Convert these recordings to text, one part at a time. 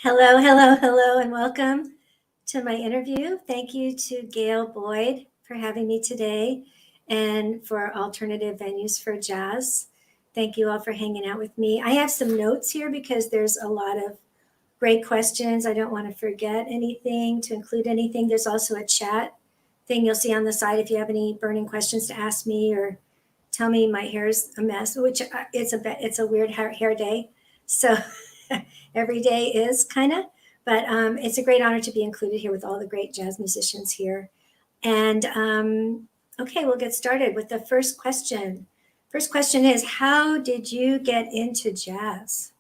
Hello, hello, hello, and welcome to my interview. Thank you to Gail Boyd for having me today and for Alternative Venues for Jazz. Thank you all for hanging out with me. I have some notes here because there's a lot of great questions. I don't want to forget anything, to include anything. There's also a chat thing you'll see on the side if you have any burning questions to ask me or tell me my hair's a mess, which it's a weird hair day. So every day is kind of, but it's a great honor to be included here with all the great jazz musicians here. And okay, we'll get started with the first question. First question is, how did you get into jazz?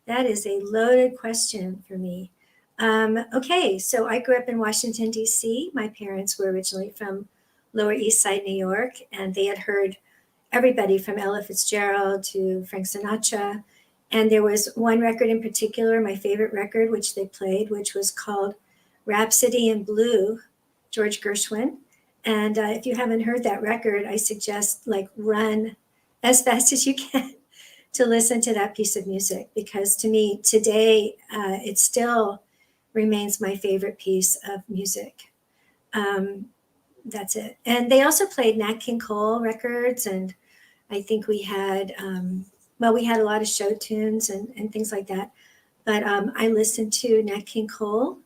That is a loaded question for me. Okay, so I grew up in Washington, D.C. My parents were originally from Lower East Side, New York, and they had heard everybody from Ella Fitzgerald to Frank Sinatra. And there was one record in particular, my favorite record, which they played, which was called Rhapsody in Blue, George Gershwin. And if you haven't heard that record, I suggest run as fast as you can to listen to that piece of music, because to me today, it still remains my favorite piece of music. That's it. And they also played Nat King Cole records, and I think we had we had a lot of show tunes and things like that. But I listened to Nat King Cole.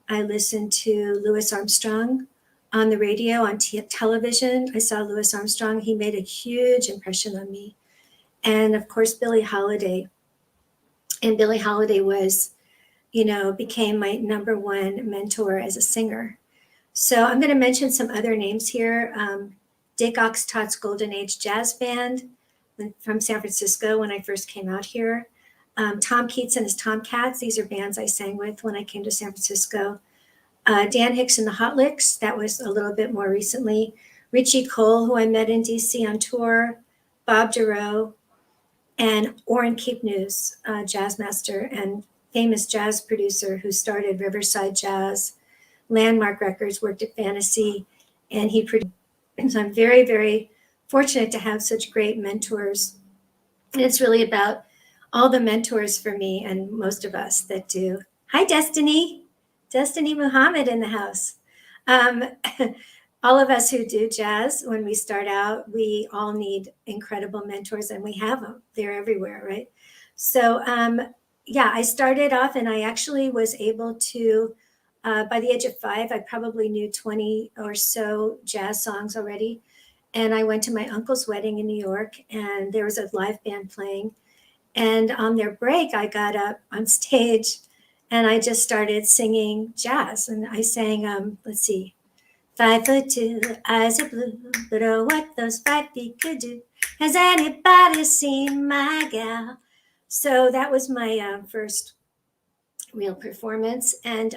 I listened to Louis Armstrong on the radio, on television. I saw Louis Armstrong. He made a huge impression on me. And of course, Billie Holiday. And Billie Holiday became my number one mentor as a singer. So I'm going to mention some other names here. Dick Oxtott's Golden Age Jazz Band from San Francisco when I first came out here. Tom Keats and his Tomcats. These are bands I sang with when I came to San Francisco. Dan Hicks and the Hot Licks. That was a little bit more recently. Richie Cole, who I met in DC on tour. Bob Giroux. And Orrin Keepnews, jazz master and famous jazz producer who started Riverside Jazz, Landmark Records, worked at Fantasy, and he produced. So I'm very, very fortunate to have such great mentors. And it's really about all the mentors for me and most of us that do. Hi, Destiny. Destiny Muhammad in the house. All of us who do jazz, when we start out, we all need incredible mentors, and we have them. They're everywhere, right? So, I started off, and I actually was able to, by the age of 5, I probably knew 20 or so jazz songs already. And I went to my uncle's wedding in New York, and there was a live band playing. And on their break, I got up on stage, and I just started singing jazz. And I sang, let's see, 5'2", eyes are blue, but oh, what those 5 feet could do. Has anybody seen my gal? So that was my first real performance. And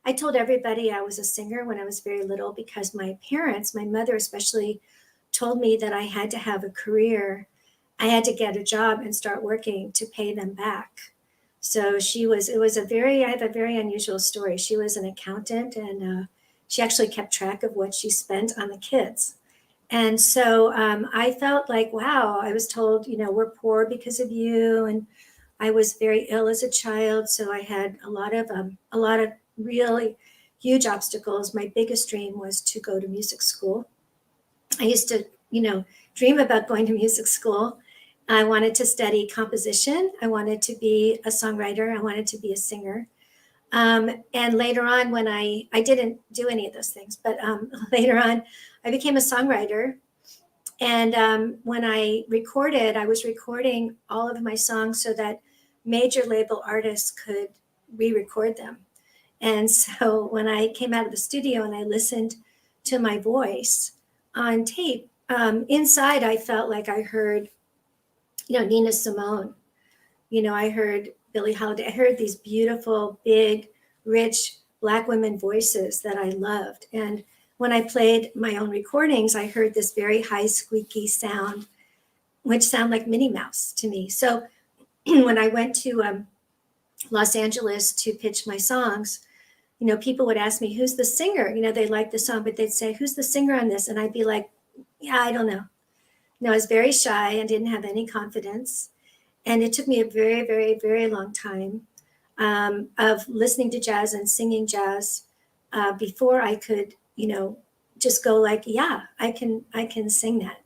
I told everybody I was a singer when I was very little, because my parents, my mother especially, told me that I had to have a career. I had to get a job and start working to pay them back. So I have a very unusual story. She was an accountant, and she actually kept track of what she spent on the kids. And so I felt like, wow, I was told, we're poor because of you. And I was very ill as a child. So I had a lot of really huge obstacles. My biggest dream was to go to music school. I used to, dream about going to music school. I wanted to study composition. I wanted to be a songwriter. I wanted to be a singer. And later on, when I didn't do any of those things, but later on, I became a songwriter. And when I was recording all of my songs so that major label artists could re-record them. And so when I came out of the studio and I listened to my voice on tape, inside I felt like I heard, Nina Simone. I heard Billie Holiday. I heard these beautiful, big, rich Black women voices that I loved. And when I played my own recordings, I heard this very high, squeaky sound, which sounded like Minnie Mouse to me. So when I went to Los Angeles to pitch my songs, people would ask me, who's the singer? They liked the song, but they'd say, who's the singer on this? And I'd be like, yeah, I don't know. I was very shy and didn't have any confidence. And it took me a very, very, very long time of listening to jazz and singing jazz before I could, just go like, yeah, I can sing that.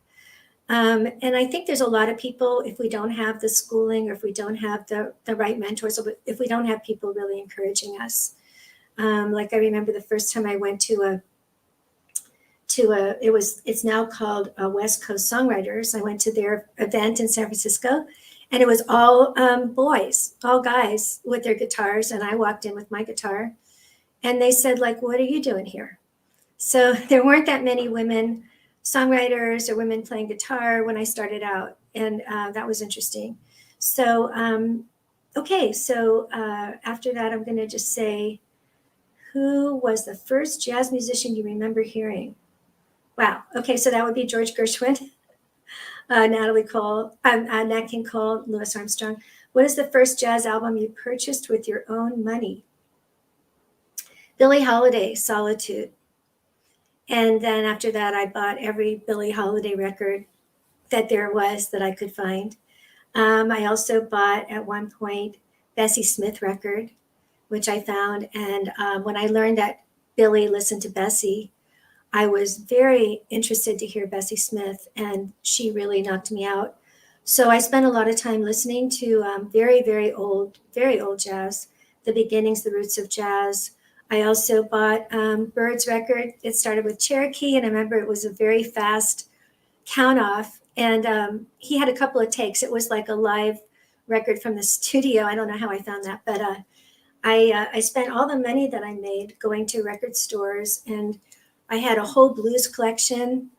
And I think there's a lot of people, if we don't have the schooling or if we don't have the right mentors, or if we don't have people really encouraging us. Like I remember the first time I went it's now called West Coast Songwriters. I went to their event in San Francisco, and it was all boys, all guys with their guitars. And I walked in with my guitar, and they said, like, what are you doing here? So there weren't that many women songwriters or women playing guitar when I started out. And that was interesting. So, okay. So after that, I'm going to just say, who was the first jazz musician you remember hearing? Wow. Okay. So that would be George Gershwin, Natalie Cole, Nat King Cole, Louis Armstrong. What is the first jazz album you purchased with your own money? Billie Holiday, Solitude. And then after that, I bought every Billie Holiday record that there was that I could find. I also bought at one point Bessie Smith record, which I found. And when I learned that Billie listened to Bessie, I was very interested to hear Bessie Smith, and she really knocked me out. So I spent a lot of time listening to very, very old jazz, the beginnings, the roots of jazz. I also bought Bird's record. It started with Cherokee, and I remember it was a very fast count off. And he had a couple of takes. It was like a live record from the studio. I don't know how I found that, but I spent all the money that I made going to record stores, and I had a whole blues collection.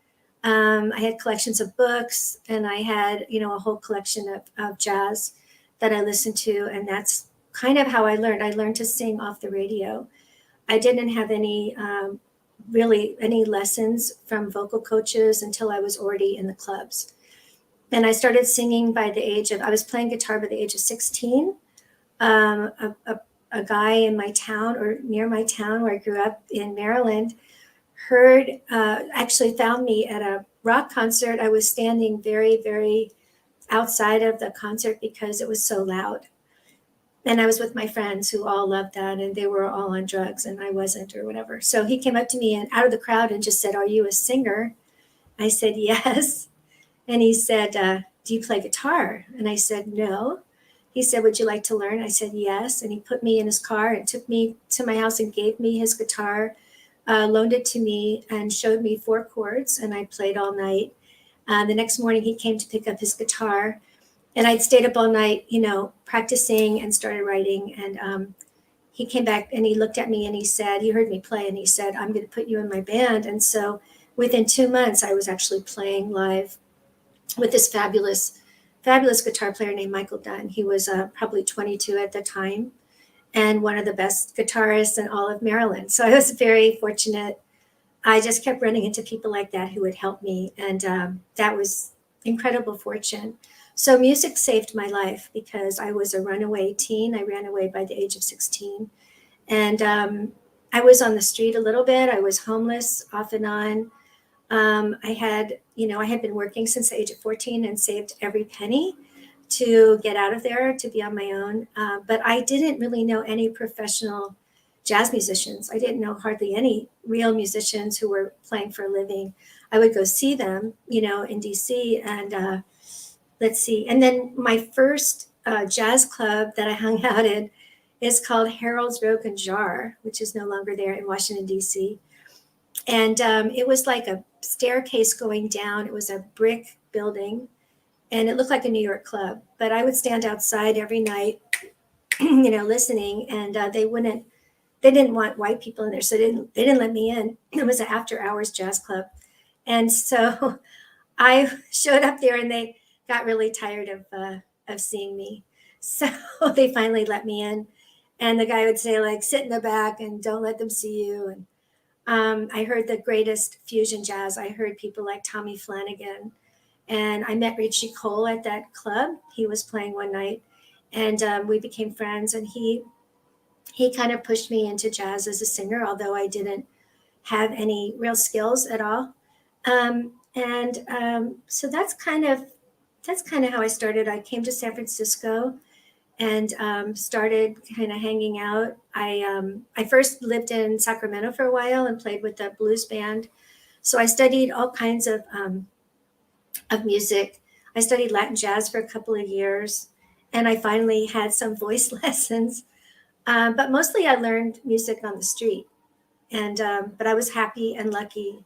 I had collections of books, and I had, a whole collection of jazz that I listened to. And that's kind of how I learned. I learned to sing off the radio. I didn't have really any lessons from vocal coaches until I was already in the clubs. And I started singing I was playing guitar by the age of 16. A guy in my town, or near my town where I grew up in Maryland, actually found me at a rock concert. I was standing very, very outside of the concert because it was so loud. And I was with my friends who all loved that, and they were all on drugs and I wasn't, or whatever. So he came up to me and out of the crowd and just said, "Are you a singer?" I said, "Yes." And he said, "Do you play guitar?" And I said, "No." He said, "Would you like to learn?" I said, "Yes." And he put me in his car and took me to my house and gave me his guitar, loaned it to me, and showed me 4 chords, and I played all night. The next morning he came to pick up his guitar, and I'd stayed up all night, practicing, and started writing. And he came back and he looked at me and he heard me play, and he said, "I'm going to put you in my band." And so within 2 months, I was actually playing live with this fabulous, fabulous guitar player named Michael Dunn. He was probably 22 at the time, and one of the best guitarists in all of Maryland. So I was very fortunate. I just kept running into people like that who would help me. And that was incredible fortune. So music saved my life because I was a runaway teen. I ran away by the age of 16. And I was on the street a little bit. I was homeless off and on. I had been working since the age of 14 and saved every penny to get out of there, to be on my own. But I didn't really know any professional jazz musicians. I didn't know hardly any real musicians who were playing for a living. I would go see them, in DC. And let's see. And then my first jazz club that I hung out in is called Harold's Rogue and Jar, which is no longer there, in Washington, DC. And it was like a staircase going down. It was a brick building, and it looked like a New York club. But I would stand outside every night, listening, and they didn't want white people in there, so they didn't let me in. It was an after hours jazz club. And so I showed up there, and they got really tired of seeing me. So they finally let me in. And the guy would say, like, "Sit in the back and don't let them see you." And I heard the greatest fusion jazz. I heard people like Tommy Flanagan. And I met Richie Cole at that club. He was playing one night, and we became friends. And he kind of pushed me into jazz as a singer, although I didn't have any real skills at all. So that's kind of how I started. I came to San Francisco, and started kind of hanging out. I first lived in Sacramento for a while and played with a blues band. So I studied all kinds of music. I studied Latin jazz for a couple of years, and I finally had some voice lessons. But mostly I learned music on the street. And but I was happy and lucky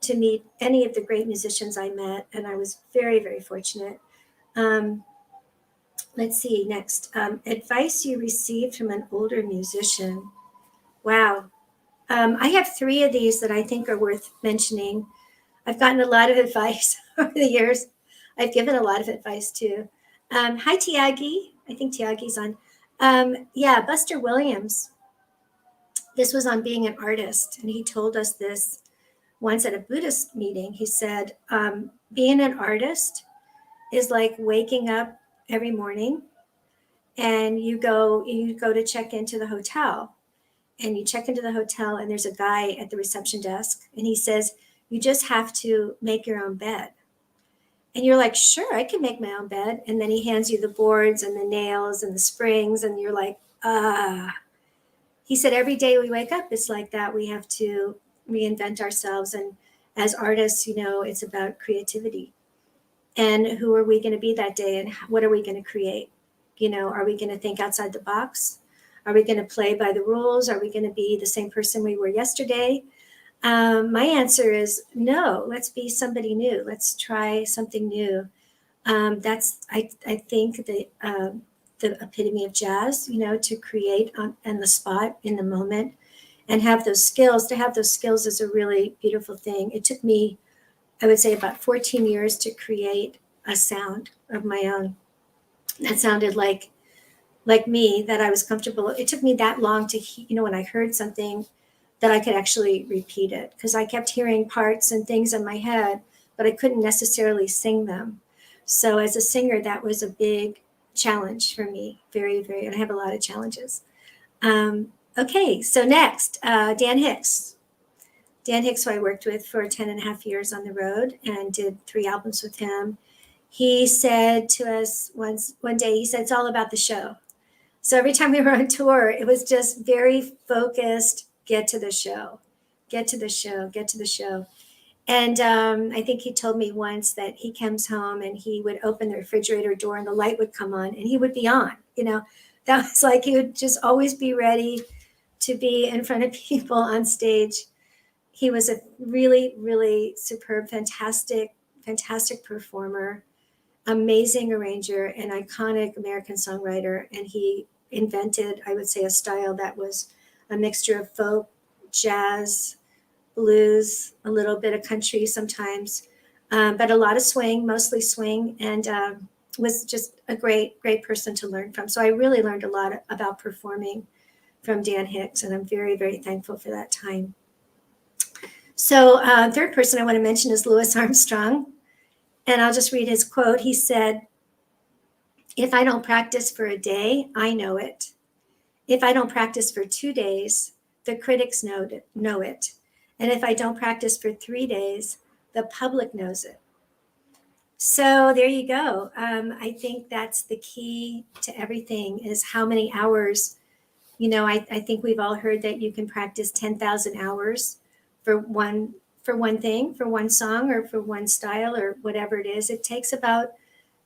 to meet any of the great musicians I met, and I was very, very fortunate. Um, let's see next. Advice you received from an older musician. Wow. I have three of these that I think are worth mentioning. I've gotten a lot of advice over the years. I've given a lot of advice too. Hi, Tiagi. I think Tiagi's on. Yeah, Buster Williams. This was on being an artist, and he told us this once at a Buddhist meeting. He said, being an artist is like waking up every morning and you go to check into the hotel, and you check into the hotel and there's a guy at the reception desk, and he says, you just have to make your own bed. And you're like, sure, I can make my own bed. And then he hands you the boards and the nails and the springs, and you're like, ah. He said, every day we wake up, it's like that. We have to reinvent ourselves. And as artists, it's about creativity. And who are we going to be that day? And what are we going to create? Are we going to think outside the box? Are we going to play by the rules? Are we going to be the same person we were yesterday? My answer is no. Let's be somebody new. Let's try something new. That's I think the epitome of jazz. To create on the spot in the moment and have those skills. To have those skills is a really beautiful thing. It took me, I would say, about 14 years to create a sound of my own that sounded like me, that I was comfortable. It took me that long to, when I heard something, that I could actually repeat it, because I kept hearing parts and things in my head, but I couldn't necessarily sing them. So as a singer, that was a big challenge for me. Very, very, and I have a lot of challenges. Okay, so next, Dan Hicks. Dan Hicks, who I worked with for 10 and a half years on the road and did 3 albums with him. He said to us one day, he said, it's all about the show. So every time we were on tour, it was just very focused, get to the show, get to the show, get to the show. And I think he told me once that he comes home and he would open the refrigerator door and the light would come on and he would be on. That was like he would just always be ready to be in front of people on stage. He was a really, really superb, fantastic performer, amazing arranger, and iconic American songwriter. And he invented, I would say, a style that was a mixture of folk, jazz, blues, a little bit of country sometimes, but a lot of swing, mostly swing, and was just a great person to learn from. So I really learned a lot about performing from Dan Hicks, and I'm very, very thankful for that time. So third person I want to mention is Louis Armstrong, and I'll just read his quote. He said, if I don't practice for a day, I know it. If I don't practice for 2 days, the critics know it. And if I don't practice for 3 days, the public knows it. So there you go. I think that's the key to everything, is how many hours. I think we've all heard that you can practice 10,000 hours for one thing, for one song, or for one style, or whatever it is. It takes about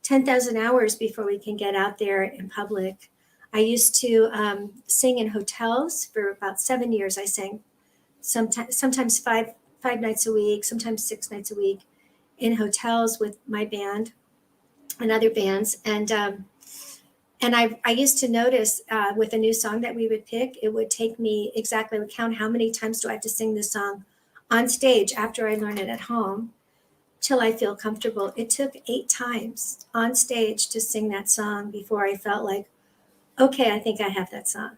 10,000 hours before we can get out there in public. I used to sing in hotels for about 7 years. I sang sometimes five nights a week, sometimes 6 nights a week in hotels with my band and other bands. And I used to notice with a new song that we would pick, it would take me exactly, I would count how many times do I have to sing this song on stage after I learn it at home till I feel comfortable. It took 8 times on stage to sing that song before I felt like, okay, I think I have that song.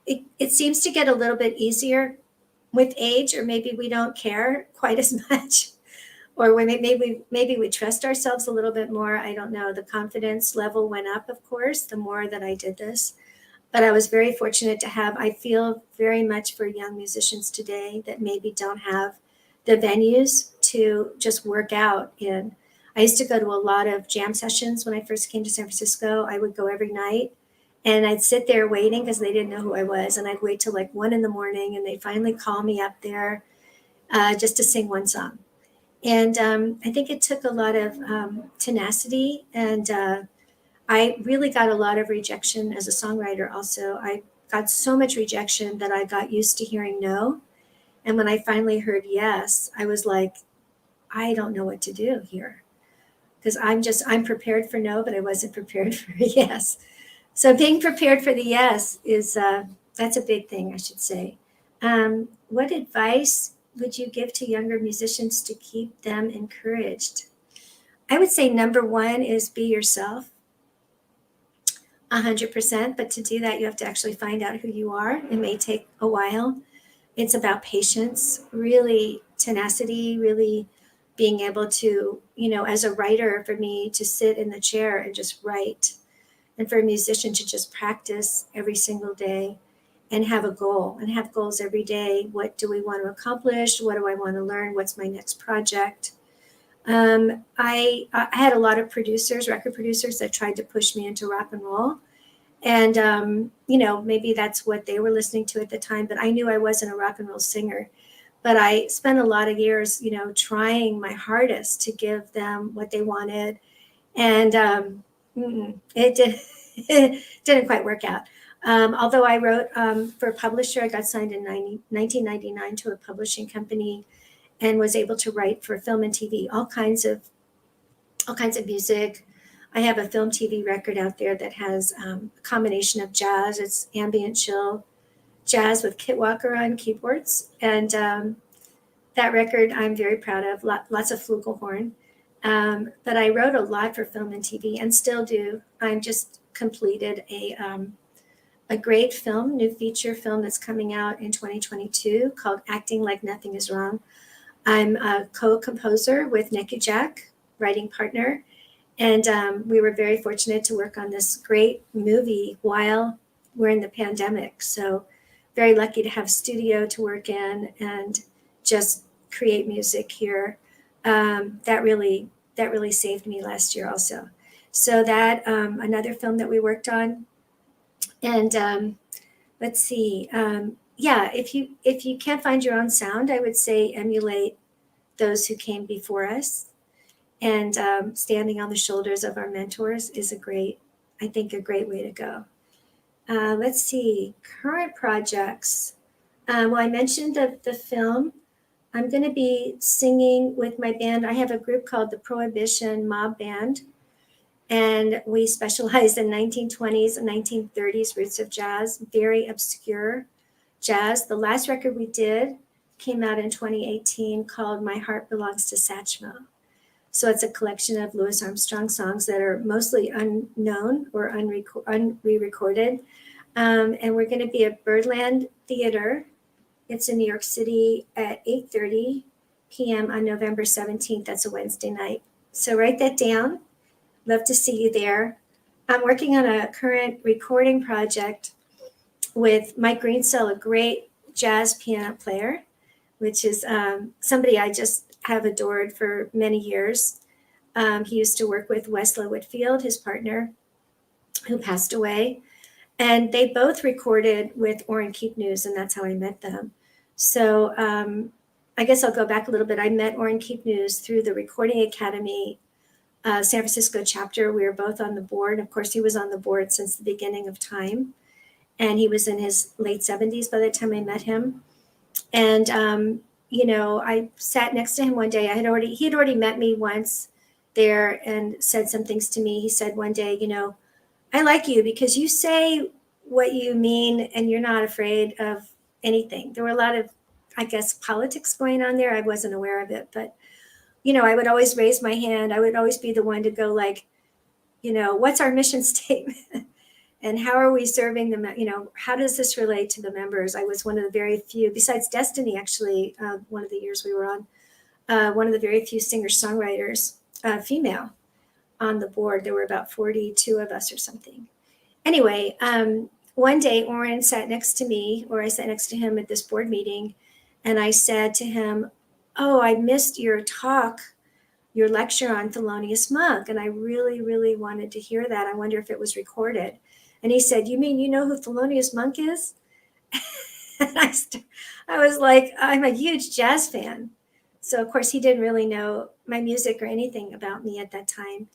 It seems to get a little bit easier with age, or maybe we don't care quite as much, or maybe we trust ourselves a little bit more. I don't know. The confidence level went up, of course, the more that I did this. But I was very fortunate to have, I feel very much for young musicians today that maybe don't have the venues to just work out in. I used to go to a lot of jam sessions when I first came to San Francisco. I would go every night, And I'd sit there waiting because they didn't know who I was. And I'd wait till like 1 a.m. and they'd finally call me up there just to sing one song. And I think it took a lot of tenacity. And I really got a lot of rejection as a songwriter also. I got so much rejection that I got used to hearing no. And when I finally heard yes, I was like, I don't know what to do here. Because I'm prepared for no, but I wasn't prepared for a yes. So being prepared for the yes is that's a big thing, I should say. What advice would you give to younger musicians to keep them encouraged? I would say number one is be yourself, 100%. But to do that, you have to actually find out who you are. It may take a while. It's about patience, really tenacity, really being able to, as a writer, for me to sit in the chair and just write, and for a musician to just practice every single day and have a goal and have goals every day. What do we want to accomplish? What do I want to learn? What's my next project? I had a lot of record producers that tried to push me into rock and roll. And, maybe that's what they were listening to at the time, but I knew I wasn't a rock and roll singer. But I spent a lot of years, trying my hardest to give them what they wanted. And it it didn't quite work out. Although I wrote for a publisher, I got signed in 1999 to a publishing company and was able to write for film and TV, all kinds of music. I have a film TV record out there that has a combination of jazz. It's ambient chill jazz with Kit Walker on keyboards. And that record I'm very proud of, lots of flugelhorn. But I wrote a lot for film and TV and still do. I'm just completed a great film, new feature film that's coming out in 2022 called Acting Like Nothing Is Wrong. I'm a co-composer with Nicky Jack, writing partner. And we were very fortunate to work on this great movie while we're in the pandemic. So very lucky to have studio to work in and just create music here. That really saved me last year also. So that another film that we worked on. And let's see. Yeah, if you can't find your own sound, I would say emulate those who came before us. And standing on the shoulders of our mentors is a great way to go. Let's see, current projects. Well, I mentioned the film. I'm going to be singing with my band. I have a group called the Prohibition Mob Band, and we specialize in 1920s and 1930s roots of jazz, very obscure jazz. The last record we did came out in 2018 called My Heart Belongs to Satchmo. So it's a collection of Louis Armstrong songs that are mostly unknown or re-recorded. And we're going to be at Birdland Theater. It's in New York City at 8:30 p.m. on November 17th. That's a Wednesday night. So write that down. Love to see you there. I'm working on a current recording project with Mike Greensell, a great jazz piano player, which is somebody I just have adored for many years. He used to work with Wesla Whitfield, his partner, who passed away. And they both recorded with Orrin Keepnews, and that's how I met them. So I guess I'll go back a little bit. I met Orrin Keepnews through the Recording Academy San Francisco chapter. We were both on the board. Of course, he was on the board since the beginning of time. And he was in his late 70s by the time I met him. And I sat next to him one day. He had already met me once there and said some things to me. He said one day, I like you because you say what you mean and you're not afraid of anything. There were a lot of, I guess, politics going on there. I wasn't aware of it, but I would always raise my hand. I would always be the one to go like, what's our mission statement? And how are we serving them? How does this relate to the members? I was one of the very few, besides Destiny, actually, one of the years we were on, one of the very few singer-songwriters, female, on the board. There were about 42 of us or something. Anyway, one day Orrin sat next to me, or I sat next to him at this board meeting, and I said to him, oh, I missed your talk, your lecture on Thelonious Monk, and I really, really wanted to hear that. I wonder if it was recorded. And he said, "You mean you know who Thelonious Monk is?" And I was like, "I'm a huge jazz fan." So of course he didn't really know my music or anything about me at that time.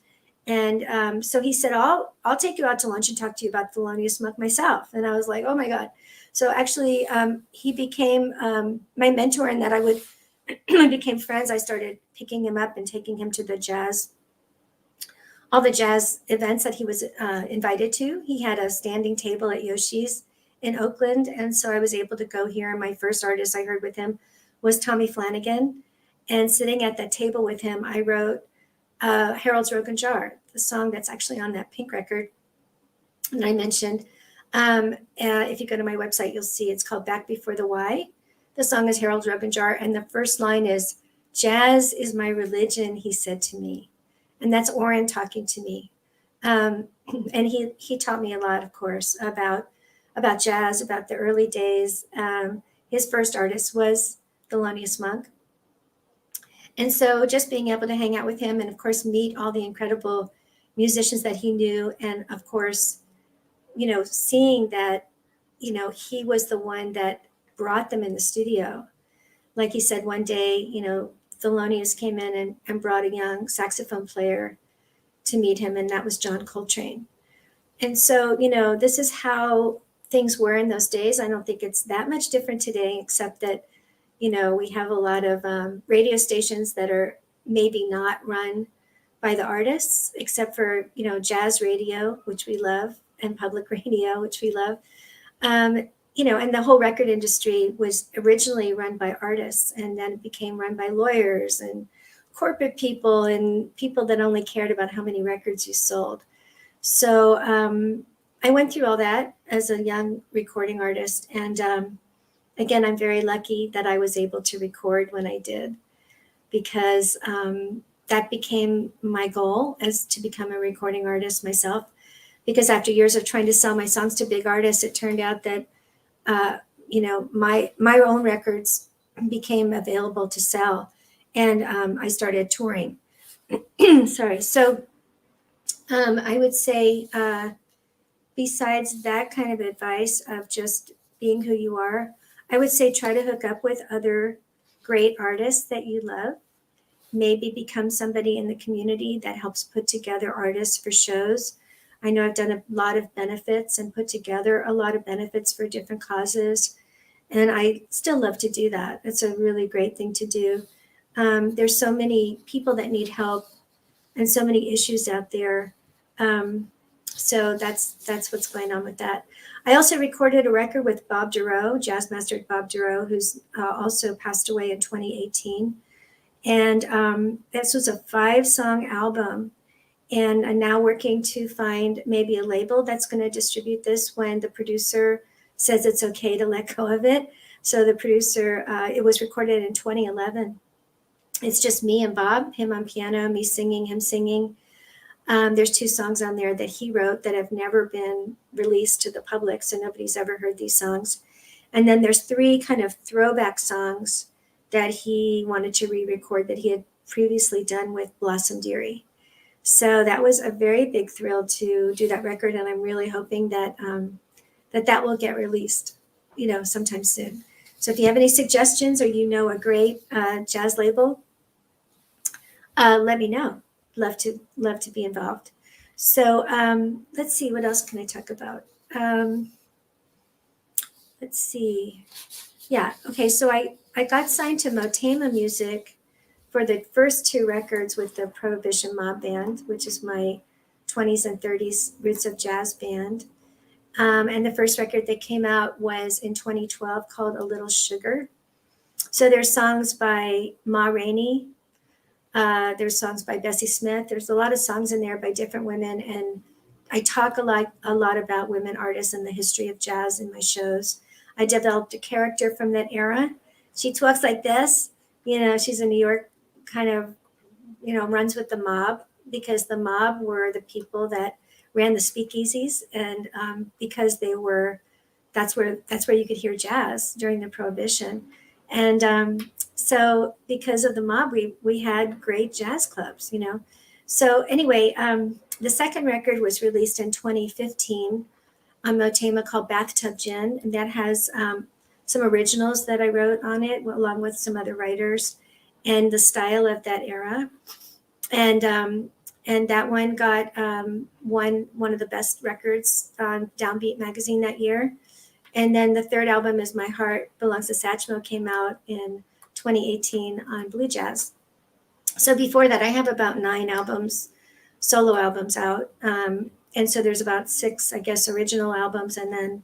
And so he said, I'll take you out to lunch and talk to you about Thelonious Monk myself. And I was like, oh my God. So actually, he became my mentor, and that I would, we became friends. I started picking him up and taking him to all the jazz events that he was invited to. He had a standing table at Yoshi's in Oakland. And so I was able to go here. And my first artist I heard with him was Tommy Flanagan. And sitting at that table with him, I wrote Harold's Rogan Jar, the song that's actually on that Pink record that I mentioned. If you go to my website, you'll see it's called Back Before the Why. The song is Harold's Rogan Jar, and the first line is, "Jazz is my religion," he said to me. And that's Orrin talking to me. And he taught me a lot, of course, about jazz, about the early days. His first artist was Thelonious Monk. And so just being able to hang out with him and, of course, meet all the incredible musicians that he knew. And, of course, seeing that, he was the one that brought them in the studio. Like he said one day, Thelonious came in and brought a young saxophone player to meet him, and that was John Coltrane. And so, this is how things were in those days. I don't think it's that much different today, except that we have a lot of radio stations that are maybe not run by the artists, except for, jazz radio, which we love, and public radio, which we love. And the whole record industry was originally run by artists, and then it became run by lawyers and corporate people and people that only cared about how many records you sold. So I went through all that as a young recording artist. And again, I'm very lucky that I was able to record when I did, because that became my goal, as to become a recording artist myself. Because after years of trying to sell my songs to big artists, it turned out that, my own records became available to sell. And I started touring. Sorry. So I would say, besides that kind of advice of just being who you are, I would say try to hook up with other great artists that you love. Maybe become somebody in the community that helps put together artists for shows. I know I've done a lot of benefits and put together a lot of benefits for different causes. And I still love to do that. It's a really great thing to do. There's so many people that need help and so many issues out there. So that's what's going on with that. I also recorded a record with Bob Dorough, jazz master Bob Dorough, who's also passed away in 2018. And this was a 5-song album. And I'm now working to find maybe a label that's going to distribute this when the producer says it's okay to let go of it. So the producer, it was recorded in 2011. It's just me and Bob, him on piano, me singing, him singing. There's 2 songs on there that he wrote that have never been released to the public, so nobody's ever heard these songs. And then there's 3 kind of throwback songs that he wanted to re-record that he had previously done with Blossom Dearie. So that was a very big thrill to do that record, and I'm really hoping that that will get released, sometime soon. So if you have any suggestions, or a great jazz label, let me know. Love to be involved. So let's see, what else can I talk about? Let's see. Yeah, okay. So I got signed to Motema Music for the first 2 records with the Prohibition Mob Band, which is my 20s and 30s roots of jazz band. And the first record that came out was in 2012 called A Little Sugar. So there's songs by Ma Rainey. There's songs by Bessie Smith. There's a lot of songs in there by different women. And I talk a lot about women artists and the history of jazz in my shows. I developed a character from that era. She talks like this. She's a New York kind of, runs with the mob, because the mob were the people that ran the speakeasies. And because that's where you could hear jazz during the Prohibition. And so because of the mob, we had great jazz clubs, So anyway, the second record was released in 2015 Motema called Bathtub Gin, and that has some originals that I wrote on it, along with some other writers, and the style of that era. And that one got one of the best records on Downbeat magazine that year. And then the third album is My Heart Belongs to Satchmo, came out in 2018 on Blue Jazz. So before that, I have about 9 albums, solo albums out. And so there's about 6, I guess, original albums. And then,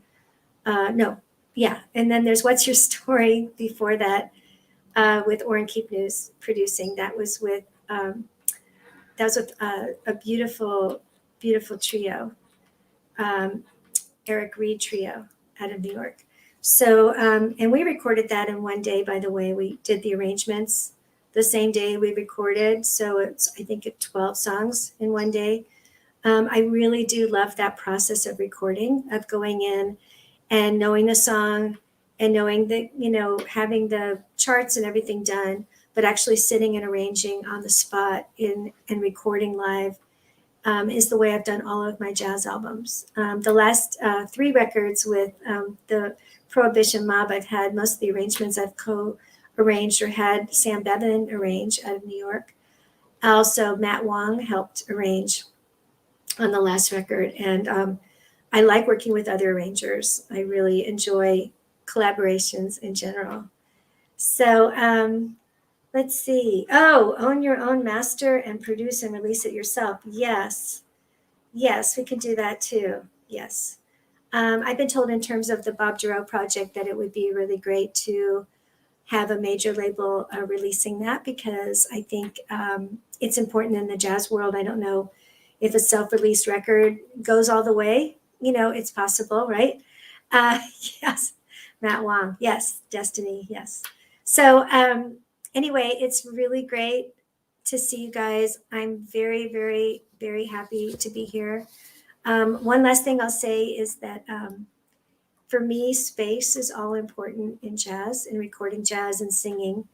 and then there's What's Your Story before that, with Orrin Keep News producing. That was with a beautiful, beautiful trio, Eric Reed Trio out of New York. So, and we recorded that in one day, by the way. We did the arrangements the same day we recorded. So it's, I think, 12 songs in one day. I really do love that process of recording, of going in and knowing the song and knowing that, having the charts and everything done, but actually sitting and arranging on the spot and recording live is the way I've done all of my jazz albums. The last 3 records with the Prohibition Mob, I've had most of the arrangements I've co-arranged or had Sam Bevan arrange out of New York. Also, Matt Wong helped arrange on the last record. And I like working with other arrangers. I really enjoy collaborations in general. So let's see. Oh, own your own master and produce and release it yourself. Yes, we can do that too. Yes. I've been told in terms of the Bob Jarreau project that it would be really great to have a major label releasing that, because I think it's important in the jazz world. I don't know if a self-released record goes all the way. It's possible, right? Yes. Matt Wong. Yes. Destiny. Yes. So anyway, it's really great to see you guys. I'm very, very, very happy to be here. One last thing I'll say is that for me, space is all important in jazz, in recording jazz and singing.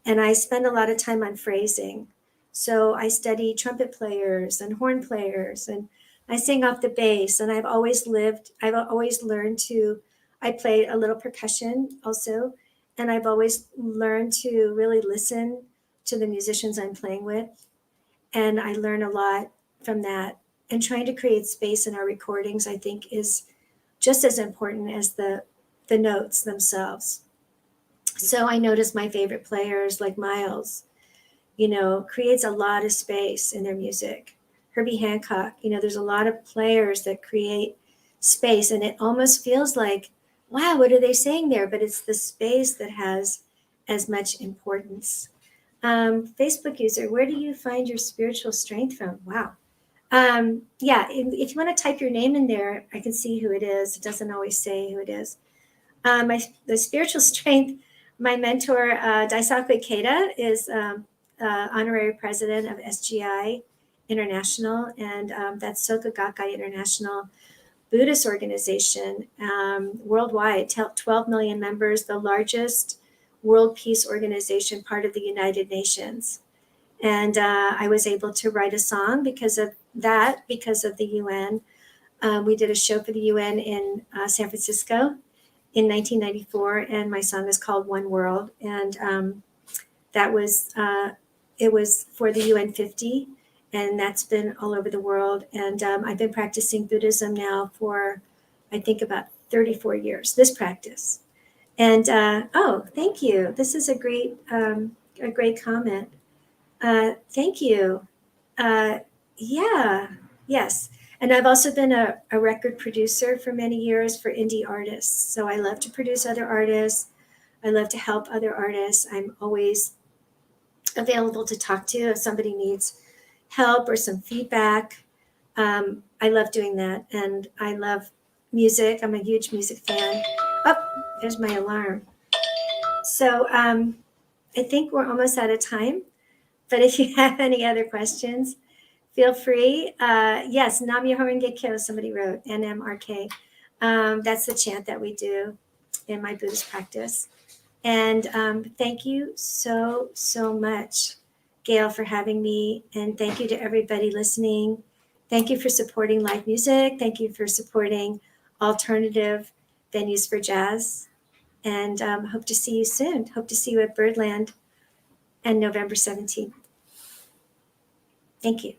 And I spend a lot of time on phrasing. So I study trumpet players and horn players, and I sing off the bass. And I've always learned to, I play a little percussion also. And I've always learned to really listen to the musicians I'm playing with. And I learn a lot from that. And trying to create space in our recordings, I think, is just as important as the notes themselves. So I notice my favorite players like Miles, creates a lot of space in their music. Herbie Hancock, there's a lot of players that create space, and it almost feels like, wow, what are they saying there? But it's the space that has as much importance. Facebook user, where do you find your spiritual strength from? Wow. If you want to type your name in there, I can see who it is. It doesn't always say who it is. The spiritual strength, my mentor, Daisaku Ikeda, is honorary president of SGI International, and that's Soka Gakkai International Buddhist organization worldwide, 12 million members, the largest world peace organization, part of the United Nations. And I was able to write a song because of the UN. We did a show for the UN in San Francisco in 1994, and my song is called One World. And that was, it was for the UN 50, and that's been all over the world. And I've been practicing Buddhism now for, I think, about 34 years, this practice. And, oh, thank you. This is a great comment. Thank you. Yes. And I've also been a record producer for many years for indie artists. So I love to produce other artists. I love to help other artists. I'm always available to talk to if somebody needs help or some feedback. I love doing that. And I love music. I'm a huge music fan. Oh, there's my alarm. So I think we're almost out of time. But if you have any other questions, feel free. Yes, Nam Myoho Renge Kyo, somebody wrote, NMRK. That's the chant that we do in my Buddhist practice. And thank you so, so much, Gail, for having me. And thank you to everybody listening. Thank you for supporting live music. Thank you for supporting alternative venues for jazz. And hope to see you soon. Hope to see you at Birdland on November 17th. Thank you.